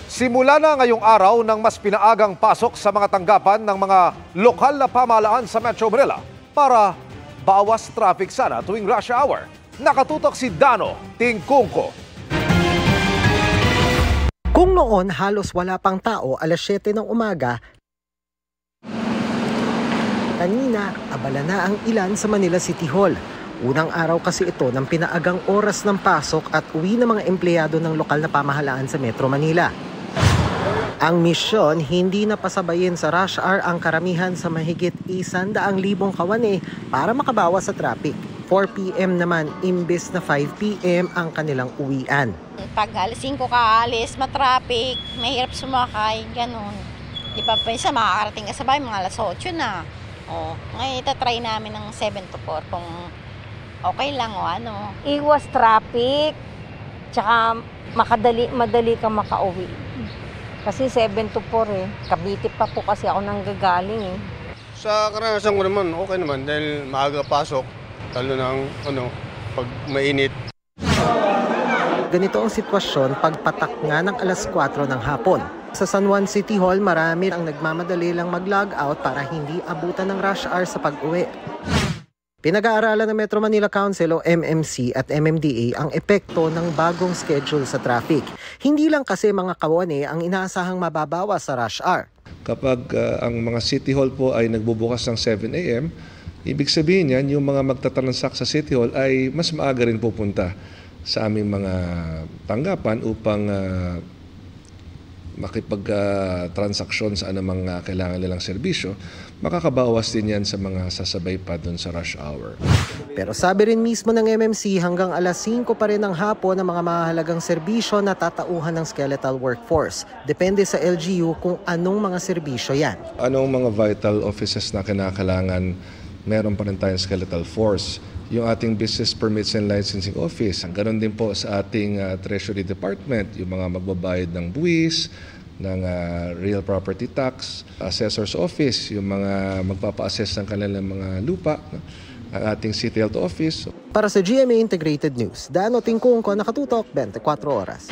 Simula na ngayong araw ng mas pinaagang pasok sa mga tanggapan ng mga lokal na pamahalaan sa Metro Manila para bawas traffic sana tuwing rush hour. Nakatutok si Dano Tingkungko. Kung noon halos wala pang tao alas 7 ng umaga, kanina abala na ang ilan sa Manila City Hall. Unang araw kasi ito ng pinaagang oras ng pasok at uwi ng mga empleyado ng lokal na pamahalaan sa Metro Manila. Ang misyon, hindi na pasabayin sa rush hour ang karamihan sa mahigit 100,000 kawani para makabawas sa traffic. 4 p.m. naman imbes na 5 p.m. ang kanilang uwian. Pag alas 5 ka alis, matraffic, mahirap sumakay, ganun. Di ba pa isa makakarating ka sa bahay, mga alas 8 na. Ngayon itatry namin ng 7 to 4 kung okay lang o ano. Iwas traffic, tsaka madali kang makauwi. Kasi 7 to 4 eh. Cavite pa po kasi ako nanggagaling eh. Sa karanasan ko naman, okay naman dahil maaga pasok, lalo ng pag mainit. Ganito ang sitwasyon pagpatak nga ng alas 4 ng hapon. Sa San Juan City Hall, marami ang nagmamadali lang mag-log out para hindi abutan ng rush hour sa pag-uwi. Pinag-aaralan ng Metro Manila Council o MMC at MMDA ang epekto ng bagong schedule sa traffic. Hindi lang kasi mga kawani ang inaasahang mababawas sa rush hour. Kapag ang mga City Hall po ay nagbubukas ng 7 a.m., ibig sabihin yan, yung mga magtatransact sa City Hall ay mas maaga rin pupunta sa aming mga tanggapan upang makipag-transaksyon sa anumang kailangan nilang serbisyo, makakabawas din yan sa mga sasabay pa doon sa rush hour. Pero sabi rin mismo ng MMC hanggang alas 5 pa rin ng hapon ang mga mahalagang serbisyo na tatauhan ng skeletal workforce. Depende sa LGU kung anong mga serbisyo yan. Anong mga vital offices na kinakailangan, meron pa rin tayong skeletal force. Yung ating Business Permits and Licensing Office. Ganon din po sa ating Treasury Department, yung mga magbabayad ng buwis, ng real property tax, Assessor's Office, yung mga magpapa-assess ng kanilang mga lupa, ang ating City Health Office. Para sa GMA Integrated News, Dano Tingkungko, nakatutok 24 oras.